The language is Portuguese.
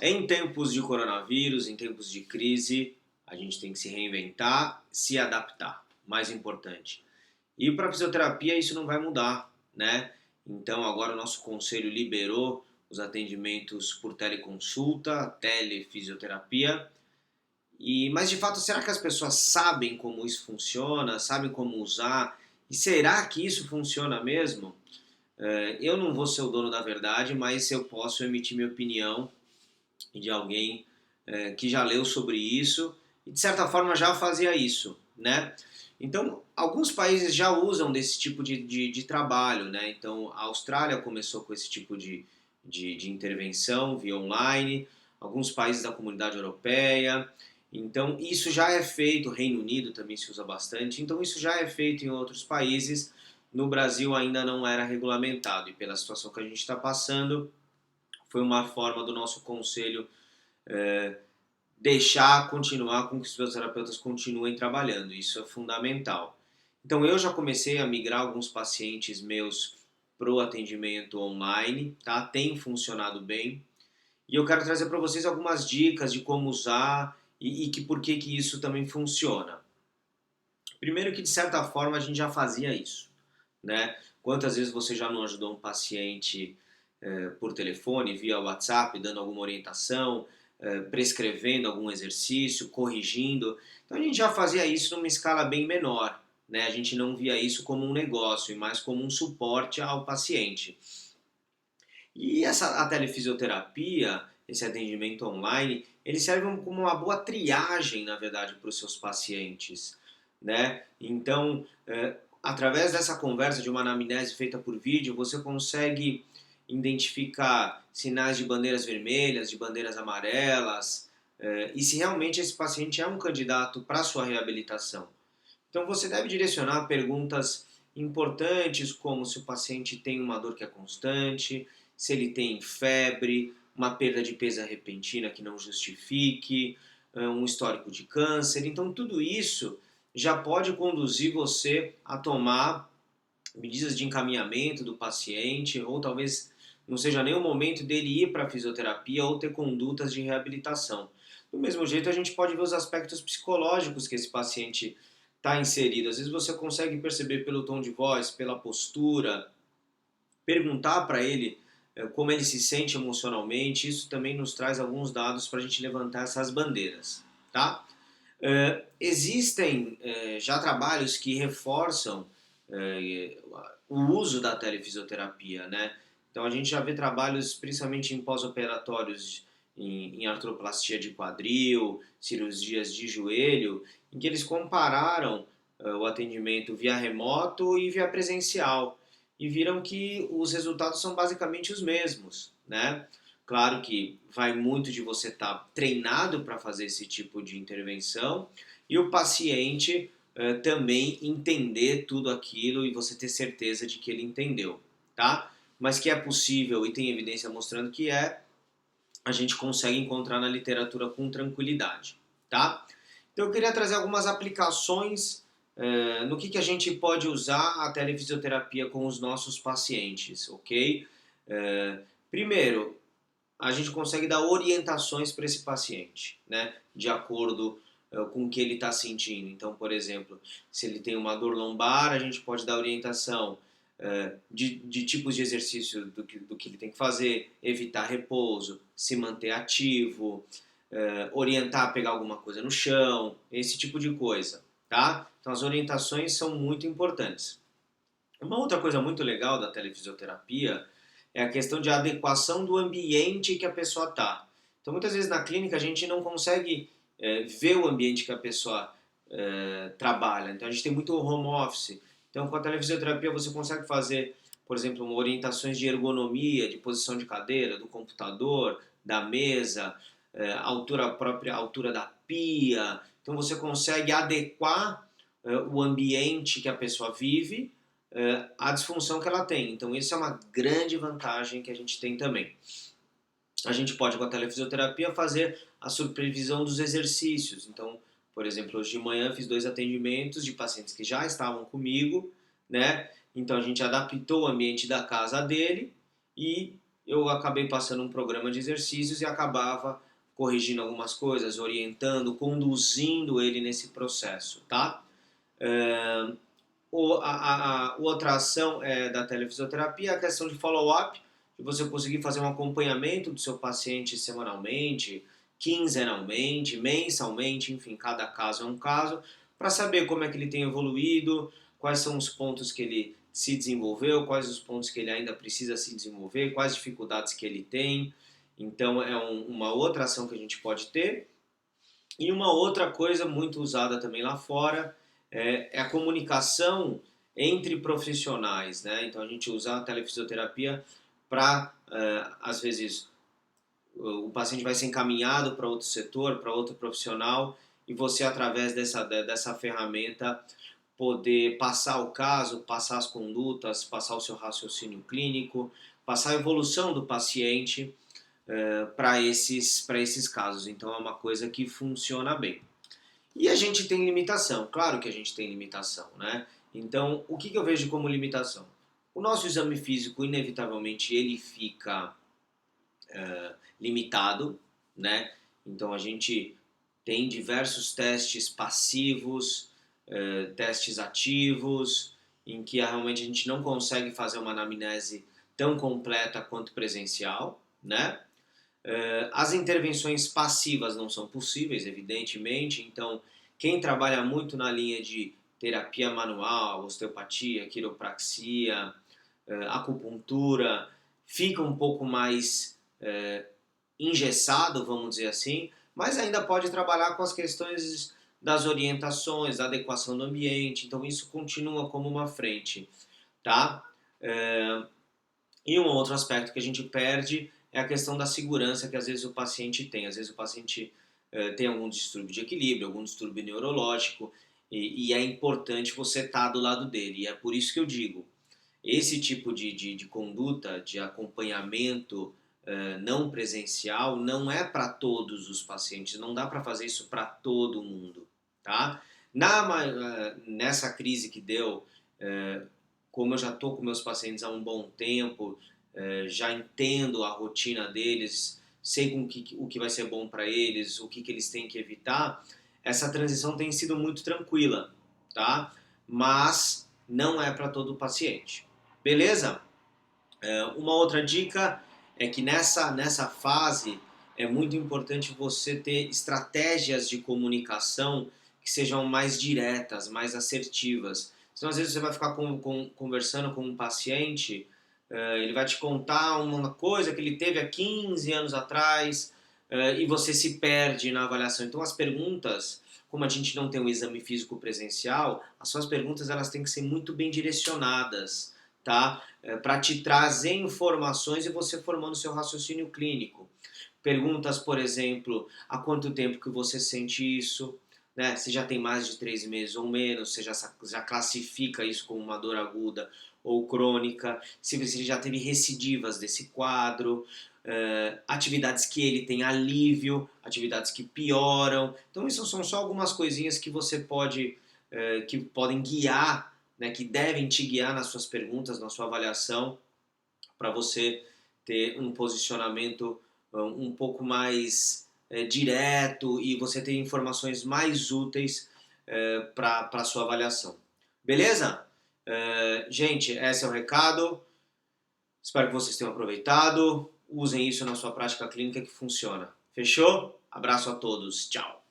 Em tempos de coronavírus, em tempos de crise, a gente tem que se reinventar, se adaptar, mais importante. E para a fisioterapia isso não vai mudar, né? Então agora o nosso conselho liberou os atendimentos por teleconsulta, telefisioterapia. Mas de fato, será que as pessoas sabem como isso funciona, sabem como usar? E será que isso funciona mesmo? Eu não vou ser o dono da verdade, mas eu posso emitir minha opinião de alguém que já leu sobre isso e de certa forma já fazia isso, né? Então, alguns países já usam desse tipo de trabalho, né? Então, a Austrália começou com esse tipo de intervenção via online, alguns países da comunidade europeia. Então, isso já é feito, Reino Unido também se usa bastante, então isso já é feito em outros países. No Brasil ainda não era regulamentado e pela situação que a gente está passando, foi uma forma do nosso conselho deixar continuar com que os fisioterapeutas continuem trabalhando. Isso é fundamental. Então eu já comecei a migrar alguns pacientes meus para o atendimento online, tá? Tem funcionado bem. E eu quero trazer para vocês algumas dicas de como usar e que por que isso também funciona. Primeiro que de certa forma a gente já fazia isso, né? Quantas vezes você já não ajudou um paciente por telefone, via WhatsApp, dando alguma orientação, prescrevendo algum exercício, corrigindo. Então a gente já fazia isso numa escala bem menor, né? A gente não via isso como um negócio e mais como um suporte ao paciente. E a telefisioterapia, esse atendimento online, ele serve como uma boa triagem, na verdade, para os seus pacientes, né? Então, através dessa conversa de uma anamnese feita por vídeo, você consegue identificar sinais de bandeiras vermelhas, de bandeiras amarelas, e se realmente esse paciente é um candidato para a sua reabilitação. Então você deve direcionar perguntas importantes, como se o paciente tem uma dor que é constante, se ele tem febre, uma perda de peso repentina que não justifique, um histórico de câncer. Então tudo isso já pode conduzir você a tomar medidas de encaminhamento do paciente, ou talvez não seja nem o momento dele ir para a fisioterapia ou ter condutas de reabilitação. Do mesmo jeito, a gente pode ver os aspectos psicológicos que esse paciente está inserido. Às vezes você consegue perceber pelo tom de voz, pela postura, perguntar para ele como ele se sente emocionalmente. Isso também nos traz alguns dados para a gente levantar essas bandeiras, tá? Existem já trabalhos que reforçam o uso da telefisioterapia, né? Então a gente já vê trabalhos, principalmente em pós-operatórios, em artroplastia de quadril, cirurgias de joelho, em que eles compararam o atendimento via remoto e via presencial e viram que os resultados são basicamente os mesmos, né? Claro que vai muito de você estar treinado para fazer esse tipo de intervenção e o paciente também entender tudo aquilo e você ter certeza de que ele entendeu, tá? Mas que é possível e tem evidência mostrando que a gente consegue encontrar na literatura com tranquilidade, tá? Então eu queria trazer algumas aplicações no que a gente pode usar a telefisioterapia com os nossos pacientes, ok? Primeiro, a gente consegue dar orientações para esse paciente, né? De acordo com o que ele está sentindo. Então, por exemplo, se ele tem uma dor lombar, a gente pode dar orientação de tipos de exercício do que ele tem que fazer, evitar repouso, se manter ativo, orientar a pegar alguma coisa no chão, esse tipo de coisa, tá? Então, as orientações são muito importantes. Uma outra coisa muito legal da telefisioterapia é a questão de adequação do ambiente que a pessoa está. Então, muitas vezes na clínica a gente não consegue ver o ambiente que a pessoa trabalha. Então, a gente tem muito home office. Então, com a telefisioterapia você consegue fazer, por exemplo, orientações de ergonomia, de posição de cadeira, do computador, da mesa, altura própria, altura da pia. Então, você consegue adequar o ambiente que a pessoa vive a disfunção que ela tem. Então, isso é uma grande vantagem que a gente tem também. A gente pode, com a telefisioterapia, fazer a supervisão dos exercícios. Então, por exemplo, hoje de manhã fiz 2 atendimentos de pacientes que já estavam comigo, né? Então, a gente adaptou o ambiente da casa dele e eu acabei passando um programa de exercícios e acabava corrigindo algumas coisas, orientando, conduzindo ele nesse processo, tá? Outra ação da telefisioterapia é a questão de follow-up, de você conseguir fazer um acompanhamento do seu paciente semanalmente, quinzenalmente, mensalmente, enfim, cada caso é um caso, para saber como é que ele tem evoluído, quais são os pontos que ele se desenvolveu, quais os pontos que ele ainda precisa se desenvolver, quais dificuldades que ele tem. Então é uma outra ação que a gente pode ter. E uma outra coisa muito usada também lá fora é a comunicação entre profissionais, né? Então a gente usa a telefisioterapia para, às vezes, o paciente vai ser encaminhado para outro setor, para outro profissional, e você, através dessa ferramenta, poder passar o caso, passar as condutas, passar o seu raciocínio clínico, passar a evolução do paciente para esses casos. Então é uma coisa que funciona bem. E a gente tem limitação, claro que a gente tem limitação, né? Então, o que eu vejo como limitação? O nosso exame físico, inevitavelmente, ele fica limitado, né? Então, a gente tem diversos testes passivos, testes ativos, em que realmente a gente não consegue fazer uma anamnese tão completa quanto presencial, né? As intervenções passivas não são possíveis, evidentemente, então quem trabalha muito na linha de terapia manual, osteopatia, quiropraxia, acupuntura, fica um pouco mais engessado, vamos dizer assim, mas ainda pode trabalhar com as questões das orientações, da adequação do ambiente, então isso continua como uma frente, tá? E um outro aspecto que a gente perde é a questão da segurança que às vezes o paciente tem. Às vezes o paciente tem algum distúrbio de equilíbrio, algum distúrbio neurológico, e é importante você estar do lado dele. E é por isso que eu digo, esse tipo de conduta, de acompanhamento não presencial, não é para todos os pacientes, não dá para fazer isso para todo mundo, tá? Nessa crise que deu, como eu já estou com meus pacientes há um bom tempo, já entendo a rotina deles, sei o que vai ser bom para eles, o que eles têm que evitar, essa transição tem sido muito tranquila, tá? Mas não é para todo paciente. Beleza? Uma outra dica é que nessa fase é muito importante você ter estratégias de comunicação que sejam mais diretas, mais assertivas. Senão, às vezes, você vai ficar conversando com um paciente, ele vai te contar uma coisa que ele teve há 15 anos atrás, e você se perde na avaliação. Então, as perguntas, como a gente não tem um exame físico presencial, as suas perguntas elas têm que ser muito bem direcionadas, tá? Para te trazer informações e você formando seu raciocínio clínico. Perguntas, por exemplo, há quanto tempo que você sente isso? Né? Se já tem mais de 3 meses ou menos, você já classifica isso como uma dor aguda ou crônica, se você já teve recidivas desse quadro, atividades que ele tem alívio, atividades que pioram. Então, isso são só algumas coisinhas que você que podem guiar, né, que devem te guiar nas suas perguntas, na sua avaliação, para você ter um posicionamento um pouco mais direto e você ter informações mais úteis para a sua avaliação. Beleza? Gente, esse é o recado. Espero que vocês tenham aproveitado. Usem isso na sua prática clínica que funciona. Fechou? Abraço a todos. Tchau.